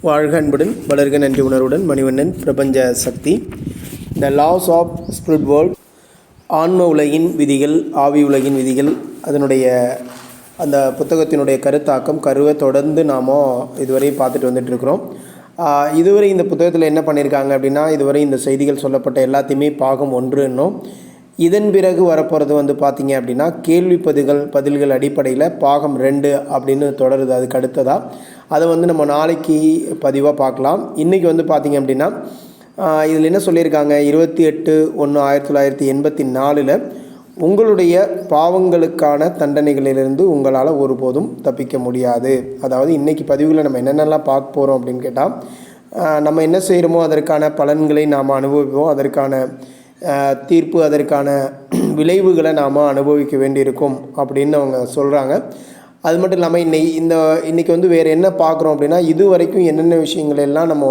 வாழ்க அன்புடன் வளர்க நன்றி உணர்வுடன் மணிவண்ணன் பிரபஞ்ச சக்தி. த லாஸ் ஆஃப் ஸ்பிரிட் வேர்ல்ட், ஆன்ம உலகின் விதிகள், ஆவி உலகின் விதிகள், அதனுடைய அந்த புத்தகத்தினுடைய கருத்தாக்கம் கருவை தொடர்ந்து நாம் இதுவரை பார்த்துட்டு வந்துட்டுருக்குறோம். இதுவரை இந்த புத்தகத்தில் என்ன பண்ணியிருக்காங்க அப்படின்னா, இதுவரை இந்த செய்திகள் சொல்லப்பட்ட எல்லாத்தையுமே பாகம் 1 இன்னும். இதன் பிறகு வரப்போகிறது பார்த்திங்க அப்படின்னா, கேள்வி பதில்கள் அடிப்படையில் பாகம் 2 அப்படின்னு தொடருது. அதுக்கு அடுத்ததாக அதை நம்ம நாளைக்கு பதிவாக பார்க்கலாம். இன்றைக்கி பார்த்திங்க அப்படின்னா, இதில் என்ன சொல்லியிருக்காங்க, 28/1/1984 உங்களுடைய பாவங்களுக்கான தண்டனைகளிலிருந்து உங்களால் ஒருபோதும் தப்பிக்க முடியாது. அதாவது இன்றைக்கி பதிவுகளை நம்ம என்னென்னலாம் பார்க்க போகிறோம் அப்படின்னு கேட்டால், நம்ம என்ன செய்கிறோமோ அதற்கான பலன்களை நாம் அனுபவிப்போம், அதற்கான தீர்ப்பு, அதற்கான விளைவுகளை நாம் அனுபவிக்க வேண்டியிருக்கும் அப்படின்னு அவங்க சொல்கிறாங்க. அது மட்டும் இல்லாமல் இன்றைக்கி வேறு என்ன பார்க்குறோம் அப்படின்னா, இது வரைக்கும் என்னென்ன விஷயங்கள் எல்லாம் நம்ம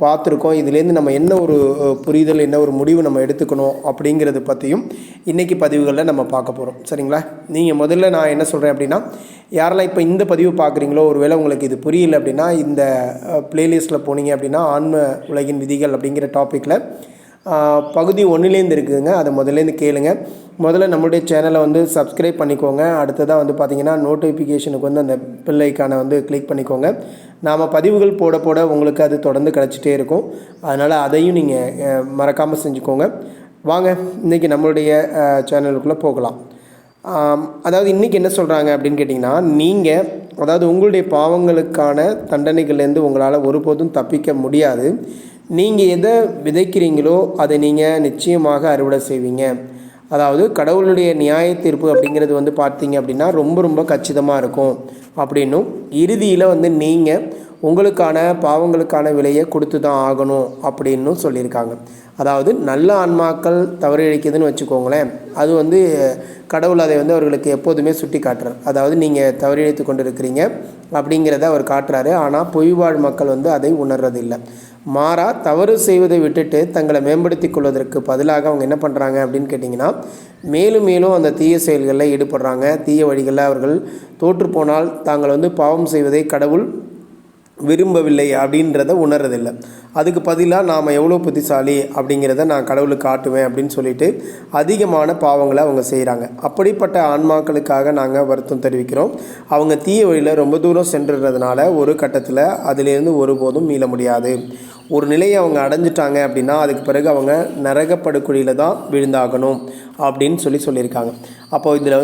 பார்த்துருக்கோம், இதுலேருந்து நம்ம என்ன ஒரு புரிதல், என்ன ஒரு முடிவு நம்ம எடுத்துக்கணும் அப்படிங்கிறது பற்றியும் இன்றைக்கி பதிவுகளில் நம்ம பார்க்க போகிறோம். சரிங்களா? நீங்கள் முதல்ல நான் என்ன சொல்கிறேன் அப்படின்னா, யாரெல்லாம் இப்போ இந்த பதிவு பார்க்குறீங்களோ, ஒருவேளை உங்களுக்கு இது புரியல அப்படின்னா, இந்த ப்ளேலிஸ்ட்டில் போனீங்க அப்படின்னா, ஆன்ம உலகின் விதிகள் அப்படிங்கிற டாப்பிக்கில் பகுதி 1லேருந்து இருக்குதுங்க. அதை முதல்லேருந்து கேளுங்க. முதல்ல நம்மளுடைய சேனலை சப்ஸ்கிரைப் பண்ணிக்கோங்க. அடுத்ததாக பார்த்திங்கன்னா, நோட்டிஃபிகேஷனுக்கு அந்த பெல் ஐக்கானை கிளிக் பண்ணிக்கோங்க. நாம் பதிவுகள் போட போட உங்களுக்கு அது தொடர்ந்து கிடச்சிட்டே இருக்கும். அதனால் அதையும் நீங்கள் மறக்காமல் செஞ்சுக்கோங்க. வாங்க இன்றைக்கி நம்மளுடைய சேனலுக்குள்ளே போகலாம். அதாவது இன்றைக்கி என்ன சொல்கிறாங்க அப்படின்னு கேட்டிங்கன்னா, நீங்கள் அதாவது உங்களுடைய பாவங்களுக்கான தண்டனைகள்லேருந்து உங்களால் ஒருபோதும் தப்பிக்க முடியாது. நீங்கள் எதை விதைக்கிறீங்களோ அதை நீங்கள் நிச்சயமாக அறுவடை செய்வீங்க. அதாவது கடவுளுடைய நியாய தீர்ப்பு அப்படிங்கிறது பார்த்தீங்க அப்படின்னா ரொம்ப ரொம்ப கச்சிதமாக இருக்கும் அப்படின்னும், இறுதியில் நீங்கள் உங்களுக்கான பாவங்களுக்கான விலையை கொடுத்து தான் ஆகணும் அப்படின்னும் சொல்லியிருக்காங்க. அதாவது நல்ல ஆன்மாக்கள் தவறு இழைக்குதுன்னு வச்சுக்கோங்களேன், அது கடவுள் அதை அவர்களுக்கு எப்போதுமே சுட்டி காட்டுறார். அதாவது நீங்கள் தவறு இழைத்து கொண்டு இருக்கிறீங்க அப்படிங்கிறத அவர் காட்டுறாரு. ஆனால் பொய்வாழ் மக்கள் அதை உணர்றதில்லை. மாறா தவறு செய்வதை விட்டுட்டு தங்களை மேம்படுத்தி கொள்வதற்கு பதிலாக அவங்க என்ன பண்ணுறாங்க அப்படின்னு கேட்டிங்கன்னா, மேலும் மேலும் அந்த தீய செயல்களில் ஈடுபடுறாங்க. தீய வழிகளில் அவர்கள் தோற்றுப்போனால் தாங்கள் பாவம் செய்வதை கடவுள் விரும்பவில்லை அப்படின்றத உணர்றதில்லை. அதுக்கு பதிலாக நாம் எவ்வளோ புத்திசாலி அப்படிங்கிறத நான் கடவுளுக்கு காட்டுவேன் அப்படின்னு சொல்லிட்டு அதிகமான பாவங்களை அவங்க செய்கிறாங்க. அப்படிப்பட்ட ஆன்மாக்களுக்காக நாங்கள் வருத்தம் தெரிவிக்கிறோம். அவங்க தீய வழியில் ரொம்ப தூரம் சென்றுறதுனால ஒரு கட்டத்தில் அதிலேருந்து ஒருபோதும் மீள முடியாது. ஒரு நிலையை அவங்க அடைஞ்சிட்டாங்க அப்படின்னா அதுக்கு பிறகு அவங்க நரகப்படுக்குழியில் தான் விழுந்தாகணும் அப்படின்னு சொல்லியிருக்காங்க. அப்போது இதில்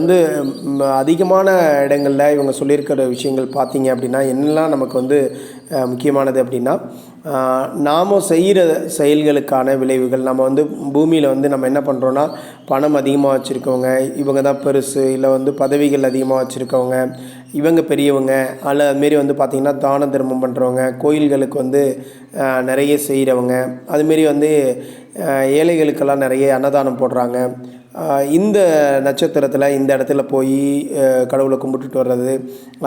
அதிகமான இடங்களில் இவங்க சொல்லியிருக்கிற விஷயங்கள் பார்த்தீங்க அப்படின்னா, என்னெல்லாம் நமக்கு முக்கியமானது அப்படின்னா, நாம் செய்கிற செயல்களுக்கான விளைவுகள். நம்ம பூமியில் நம்ம என்ன பண்ணுறோன்னா, பணம் அதிகமாக வச்சுருக்கவங்க இவங்க தான் பெருசு, இல்லை பதவிகள் அதிகமாக வச்சுருக்கவங்க இவங்க பெரியவங்க, அல்ல அதுமாரி பார்த்திங்கன்னா தான தர்மம் பண்ணுறவங்க, கோயில்களுக்கு நிறைய செய்கிறவங்க, அதுமாரி ஏழைகளுக்கெல்லாம் நிறைய அன்னதானம் போடுறாங்க, இந்த நட்சத்திரத்தில் இந்த இடத்துல போய் கடவுளை கும்பிட்டுட்டு வர்றது,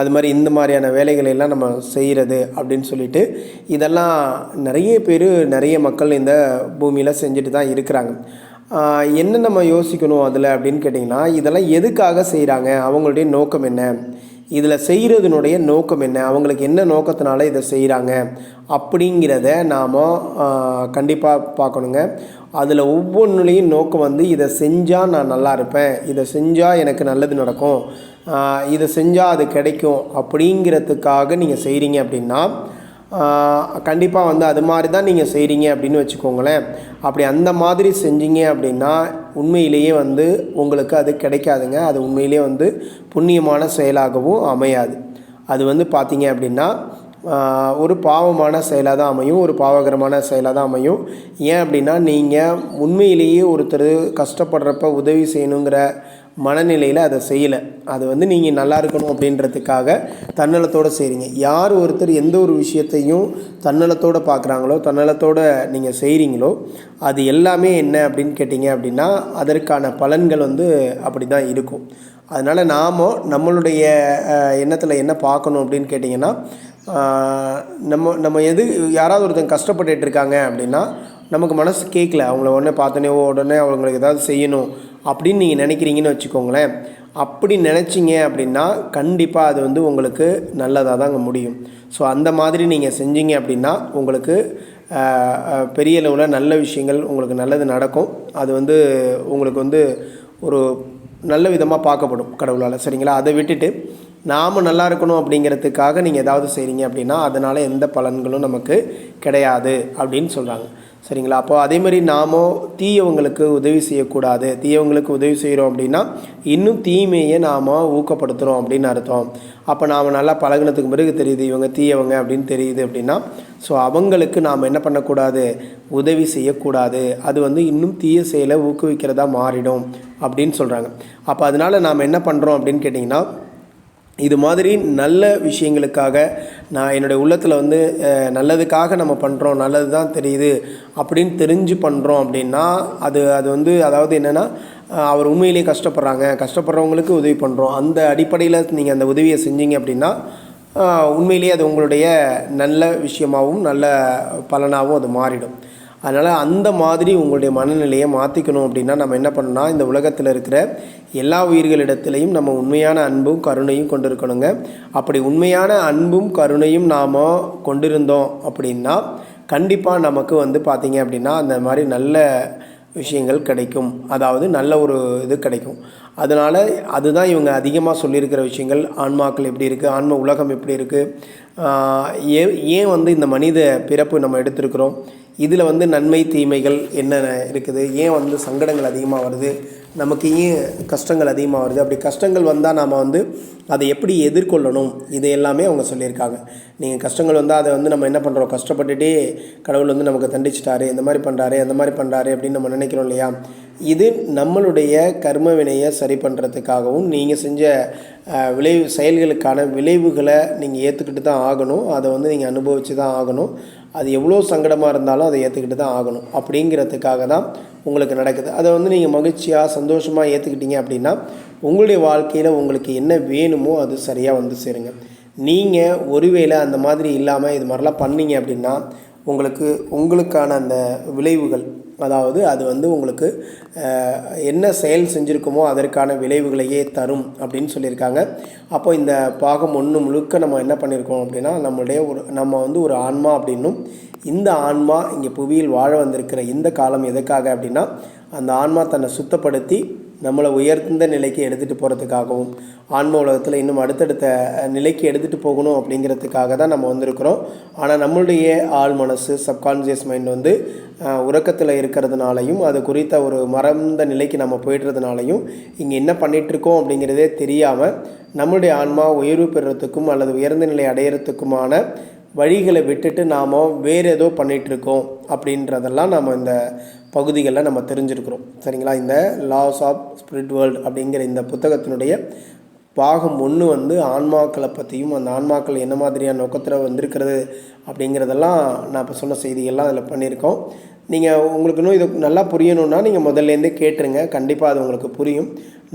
அது மாதிரி இந்த மாதிரியான வேலைகளெல்லாம் நம்ம செய்கிறது அப்படின்னு சொல்லிட்டு இதெல்லாம் நிறைய பேர், நிறைய மக்கள் இந்த பூமியில் செஞ்சுட்டு தான் இருக்கிறாங்க. என்ன நம்ம யோசிக்கணும் அதில் அப்படின்னு கேட்டிங்கன்னா, இதெல்லாம் எதுக்காக செய்கிறாங்க, அவங்களுடைய நோக்கம் என்ன, இதில் செய்கிறதுனுடைய நோக்கம் என்ன, அவங்களுக்கு என்ன நோக்கத்தினால இதை செய்கிறாங்க அப்படிங்கிறத நாம் கண்டிப்பாக பார்க்கணுங்க. அதில் ஒவ்வொன்றுலேயும் நோக்கம் இதை செஞ்சால் நான் நல்லா இருப்பேன், இதை செஞ்சால் எனக்கு நல்லது நடக்கும், இதை செஞ்சால் அது கிடைக்கும் அப்படிங்கிறதுக்காக நீங்கள் செய்கிறீங்க அப்படின்னா கண்டிப்பாக அது மாதிரி தான் நீங்கள் செய்கிறீங்க அப்படின்னு வச்சுக்கோங்களேன். அப்படி அந்த மாதிரி செஞ்சீங்க அப்படின்னா உண்மையிலேயே உங்களுக்கு அது கிடைக்காதுங்க. அது உண்மையிலேயே புண்ணியமான செயலாகவும் அமையாது. அது பார்த்தீங்க அப்படின்னா ஒரு பாவமான செயலாக தான் அமையும், ஒரு பாவகரமான செயலாக தான் அமையும். ஏன் அப்படின்னா, நீங்கள் உண்மையிலேயே ஒருத்தர் கஷ்டப்படுறப்ப உதவி செய்யணுங்கிற மனநிலையில் அதை செய்யலை. அது நீங்கள் நல்லா இருக்கணும் அப்படின்றதுக்காக தன்னலத்தோடு செய்கிறீங்க. யார் ஒருத்தர் எந்த ஒரு விஷயத்தையும் தன்னலத்தோடு பார்க்குறாங்களோ, தன்னலத்தோடு நீங்கள் செய்கிறீங்களோ, அது எல்லாமே என்ன அப்படின்னு கேட்டிங்க அப்படின்னா அதற்கான பலன்கள் அப்படி தான் இருக்கும். அதனால் நாம் நம்மளுடைய எண்ணத்தில் என்ன பார்க்கணும் அப்படின்னு கேட்டிங்கன்னா, நம்ம யாராவது ஒருத்தங்க கஷ்டப்பட்டுட்டு இருக்காங்க அப்படின்னா நமக்கு மனசு கேட்கல, அவங்கள உடனே பார்த்தோன்னே அவங்களுக்கு ஏதாவது செய்யணும் அப்படின்னு நீங்கள் நினைக்கிறீங்கன்னு வச்சுக்கோங்களேன். அப்படி நினச்சிங்க அப்படின்னா கண்டிப்பாக அது வந்து உங்களுக்கு நல்லதாக தாங்க முடியும். ஸோ அந்த மாதிரி நீங்கள் செஞ்சீங்க அப்படின்னா உங்களுக்கு பெரிய அளவில் நல்ல விஷயங்கள் உங்களுக்கு நல்லது நடக்கும். அது வந்து உங்களுக்கு வந்து ஒரு நல்ல விதமாக பார்க்கப்படும் கடவுளால். சரிங்களா? அதை விட்டுட்டு நாம் நல்லா இருக்கணும் அப்படிங்கிறதுக்காக நீங்கள் ஏதாவது செய்கிறீங்க அப்படின்னா அதனால் எந்த பலன்களும் நமக்கு கிடையாது அப்படின்னு சொல்கிறாங்க. சரிங்களா? அப்போது அதேமாதிரி நாம் தீயவங்களுக்கு உதவி செய்யக்கூடாது. தீயவங்களுக்கு உதவி செய்கிறோம் அப்படின்னா இன்னும் தீமையை நாம் ஊக்கப்படுத்துகிறோம் அப்படின்னு அர்த்தம். அப்போ நாம் நல்லா பழகினதுக்கு பிறகு தெரியுது இவங்க தீயவங்க அப்படின்னு தெரியுது அப்படின்னா ஸோ அவங்களுக்கு நாம் என்ன பண்ணக்கூடாது, உதவி செய்யக்கூடாது. அது வந்து இன்னும் தீய செயலை ஊக்குவிக்கிறதா மாறிடும் அப்படின்னு சொல்கிறாங்க. அப்போ அதனால் நாம் என்ன பண்ணுறோம் அப்படின்னு கேட்டிங்கன்னா இது மாதிரி நல்ல விஷயங்களுக்காக நான் என்னுடைய உள்ளத்தில் வந்து நல்லதுக்காக நம்ம பண்ணுறோம், நல்லது தான் தெரியுது அப்படின்னு தெரிஞ்சு பண்ணுறோம் அப்படின்னா அது வந்து அதாவது என்னென்னா அவர் உண்மையிலேயே கஷ்டப்படுறவங்களுக்கு உதவி பண்ணுறோம். அந்த அடிப்படையில் நீங்கள் அந்த உதவியை செஞ்சீங்க அப்படின்னா உண்மையிலேயே அது உங்களுடைய நல்ல விஷயமாகவும் நல்ல பலனாகவும் அது மாறிடும். அதனால் அந்த மாதிரி உங்களுடைய மனநிலையை மாற்றிக்கணும் அப்படின்னா நம்ம என்ன பண்ணணும்னா இந்த உலகத்தில் இருக்கிற எல்லா உயிர்களிடத்துலையும் நம்ம உண்மையான அன்பும் கருணையும் கொண்டிருக்கணுங்க. அப்படி உண்மையான அன்பும் கருணையும் நாம் கொண்டிருந்தோம் அப்படின்னா கண்டிப்பாக நமக்கு வந்து பார்த்திங்க அப்படின்னா அந்த மாதிரி நல்ல விஷயங்கள் கிடைக்கும். அதாவது நல்ல ஒரு இது கிடைக்கும். அதனால் அதுதான் இவங்க அதிகமாக சொல்லியிருக்கிற விஷயங்கள். ஆன்மாக்கள் எப்படி இருக்குது, ஆன்ம உலகம் எப்படி இருக்குது, ஏன் வந்து இந்த மனித பிறப்பு நம்ம எடுத்திருக்கிறோம், இதில் வந்து நன்மை தீமைகள் என்னென்ன இருக்குது, ஏன் வந்து சங்கடங்கள் அதிகமாக வருது, நமக்கு ஏன் கஷ்டங்கள் அதிகமாக வருது, அப்படி கஷ்டங்கள் வந்தால் நாம் வந்து அதை எப்படி எதிர்கொள்ளணும், இது எல்லாமே அவங்க சொல்லியிருக்காங்க. நீங்கள் கஷ்டங்கள் வந்தால் அதை வந்து நம்ம என்ன பண்ணுறோம், கஷ்டப்பட்டுட்டே கடவுள் வந்து நமக்கு தண்டிச்சிட்டாரு, இந்த மாதிரி பண்ணுறாரு அந்த மாதிரி பண்ணுறாரு அப்படின்னு நம்ம நினைக்கிறோம் இல்லையா. இது நம்மளுடைய கர்ம வினையை சரி பண்ணுறதுக்காகவும் நீங்கள் செஞ்ச செயல்களுக்கான விளைவுகளை நீங்கள் ஏற்றுக்கிட்டு தான் ஆகணும். அதை வந்து நீங்கள் அனுபவித்து தான் ஆகணும். அது எவ்வளோ சங்கடமாக இருந்தாலும் அதை ஏற்றுக்கிட்டு தான் ஆகணும். அப்படிங்கிறதுக்காக தான் உங்களுக்கு நடக்குது. அதை வந்து நீங்கள் மகிழ்ச்சியாக சந்தோஷமாக ஏற்றுக்கிட்டீங்க அப்படின்னா உங்களுடைய வாழ்க்கையில் உங்களுக்கு என்ன வேணுமோ அது சரியாக வந்து சேருங்க. நீங்கள் ஒருவேளை அந்த மாதிரி இல்லாமல் இது மாதிரிலாம் பண்ணீங்க அப்படின்னா உங்களுக்கான அந்த விளைவுகள், அதாவது அது வந்து உங்களுக்கு என்ன செயல் செஞ்சுருக்குமோ அதற்கான விளைவுகளையே தரும் அப்படின்னு சொல்லியிருக்காங்க. அப்போ இந்த பாகம் 1 முழுக்க நம்ம என்ன பண்ணியிருக்கோம் அப்படின்னா நம்ம வந்து ஒரு ஆன்மா அப்படின்னும் இந்த ஆன்மா இங்கே புவியில் வாழ வந்திருக்கிற இந்த காலம் எதுக்காக அப்படின்னா அந்த ஆன்மா தன்னை சுத்தப்படுத்தி நம்மளை உயர்ந்த நிலைக்கு எடுத்துகிட்டு போகிறதுக்காகவும் ஆன்ம உலகத்தில் இன்னும் அடுத்தடுத்த நிலைக்கு எடுத்துகிட்டு போகணும் அப்படிங்கிறதுக்காக தான் நம்ம வந்திருக்கிறோம். ஆனால் நம்மளுடைய ஆள் மனசு சப்கான்ஷியஸ் மைண்ட் வந்து உறக்கத்தில் இருக்கிறதுனாலையும் அது குறித்த ஒரு மறந்த நிலைக்கு நம்ம போய்டுறதுனாலையும் இங்கே என்ன பண்ணிகிட்ருக்கோம் அப்படிங்கிறதே தெரியாமல் நம்மளுடைய ஆன்மா உயர்வு பெறுறதுக்கும் அல்லது உயர்ந்த நிலை அடையிறதுக்குமான வழிகளை விட்டுட்டு நாம் வேறு ஏதோ பண்ணிகிட்ருக்கோம் அப்படின்றதெல்லாம் நம்ம இந்த பகுதிகளில் நம்ம தெரிஞ்சிருக்கிறோம். சரிங்களா? இந்த லாஸ் ஆஃப் ஸ்பிரிட் வேர்ல்டு அப்படிங்கிற இந்த புத்தகத்தினுடைய பாகம் 1 வந்து ஆன்மாக்களை பற்றியும் அந்த ஆன்மாக்கள் என்ன மாதிரியான நோக்கத்தில் வந்திருக்கிறது அப்படிங்கிறதெல்லாம் நான் இப்போ சொன்ன செய்திகள்லாம் அதில் பண்ணியிருக்கோம். நீங்கள் உங்களுக்கு இன்னும் இது நல்லா புரியணுன்னா நீங்கள் முதல்லேருந்தே கேட்டுருங்க. கண்டிப்பாக அது உங்களுக்கு புரியும்.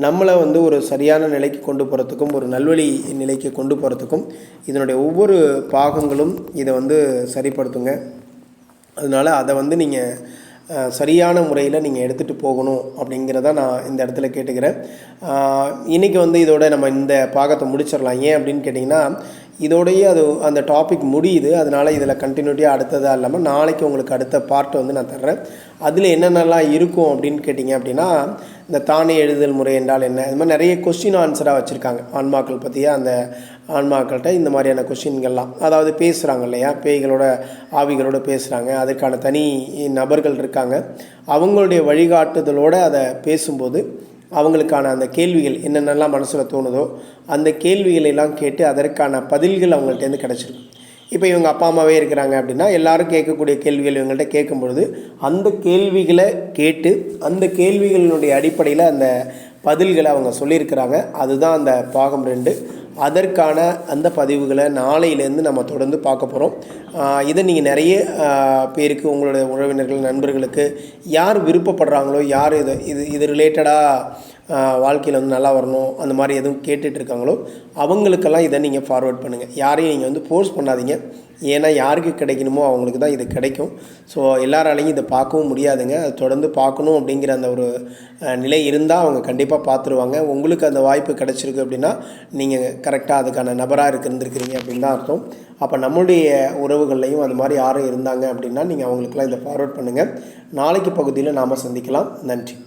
நம்மளை வந்து ஒரு சரியான நிலைக்கு கொண்டு போகிறதுக்கும் ஒரு நல்வழி நிலைக்கு கொண்டு போகிறதுக்கும் இதனுடைய ஒவ்வொரு பாகங்களும் இதை வந்து சரிப்படுத்துங்க. அதனால் அதை வந்து நீங்கள் சரியான முறையில் நீங்கள் எடுத்துகிட்டு போகணும் அப்படிங்கிறத நான் இந்த இடத்துல கேட்டுக்கிறேன். இன்றைக்கி வந்து இதோட நம்ம இந்த பாகத்தை முடிச்சிடலாம். ஏன் அப்படின்னு கேட்டிங்கன்னா இதோடைய அந்த டாபிக் முடியுது. அதனால் இதில் கண்டினியூட்டியாக அடுத்ததாக இல்லாமல் நாளைக்கு உங்களுக்கு அடுத்த பார்ட் வந்து நான் தர்றேன். அதில் என்னென்னலாம் இருக்கும் அப்படின்னு கேட்டிங்க அப்படின்னா இந்த தானே எழுதல் முறை என்றால் என்ன, இது மாதிரி நிறைய கொஸ்டின் ஆன்சராக வச்சுருக்காங்க ஆன்மாக்கள் பற்றியா. அந்த ஆன்மாக்கள்கிட்ட இந்த மாதிரியான கொஸ்டின்கள்லாம் அதாவது பேசுகிறாங்க இல்லையா, பேய்களோட ஆவிகளோட பேசுகிறாங்க, அதற்கான தனி நபர்கள் இருக்காங்க. அவங்களுடைய வழிகாட்டுதலோடு அதை பேசும்போது அவங்களுக்கான அந்த கேள்விகள் என்னென்னலாம் மனசில் தோணுதோ அந்த கேள்விகளெல்லாம் கேட்டு அதற்கான பதில்கள் அவங்கள்ட்டேருந்து கிடச்சிருக்கும். இப்போ இவங்க அப்பா அம்மாவே இருக்கிறாங்க அப்படின்னா எல்லோரும் கேட்கக்கூடிய கேள்விகள் இவங்கள்ட்ட கேட்கும்பொழுது அந்த கேள்விகளை கேட்டு அந்த கேள்விகளினுடைய அடிப்படையில் அந்த பதில்களை அவங்க சொல்லியிருக்கிறாங்க. அதுதான் அந்த பாகம் 2. அதற்கான அந்த பதிவுகளை நாளையிலேருந்து நம்ம தொடர்ந்து பார்க்க போகிறோம். இதை நீங்கள் நிறைய பேருக்கு உங்களுடைய உறவினர்கள் நண்பர்களுக்கு யார் விருப்பப்படுறாங்களோ, யார் இது ரிலேட்டடாக வாழ்க்கையில் வந்து நல்லா வரணும் அந்த மாதிரி எதுவும் கேட்டுட்ருக்காங்களோ அவங்களுக்கெல்லாம் இதை நீங்கள் ஃபார்வேர்ட் பண்ணுங்கள். யாரையும் நீங்கள் வந்து ஃபோர்ஸ் பண்ணாதீங்க. ஏன்னா யாருக்கு கிடைக்கணுமோ அவங்களுக்கு தான் இது கிடைக்கும். ஸோ எல்லாராலையும் இதை பார்க்கவும் முடியாதுங்க. அது தொடர்ந்து பார்க்கணும் அப்படிங்கிற அந்த ஒரு நிலை இருந்தால் அவங்க கண்டிப்பாக பார்த்துருவாங்க. உங்களுக்கு அந்த வாய்ப்பு கிடச்சிருக்கு அப்படின்னா நீங்கள் கரெக்டாக அதுக்கான நபராக இருந்திருக்கிறீங்க அப்படின்னு தான் அர்த்தம். அப்போ நம்மளுடைய உறவுகள்லையும் அது மாதிரி யாரும் இருந்தாங்க அப்படின்னா நீங்கள் அவங்களுக்கெல்லாம் இதை ஃபார்வேர்ட் பண்ணுங்கள். நாளைக்கு பகுதியில் நாம் சந்திக்கலாம். நன்றி.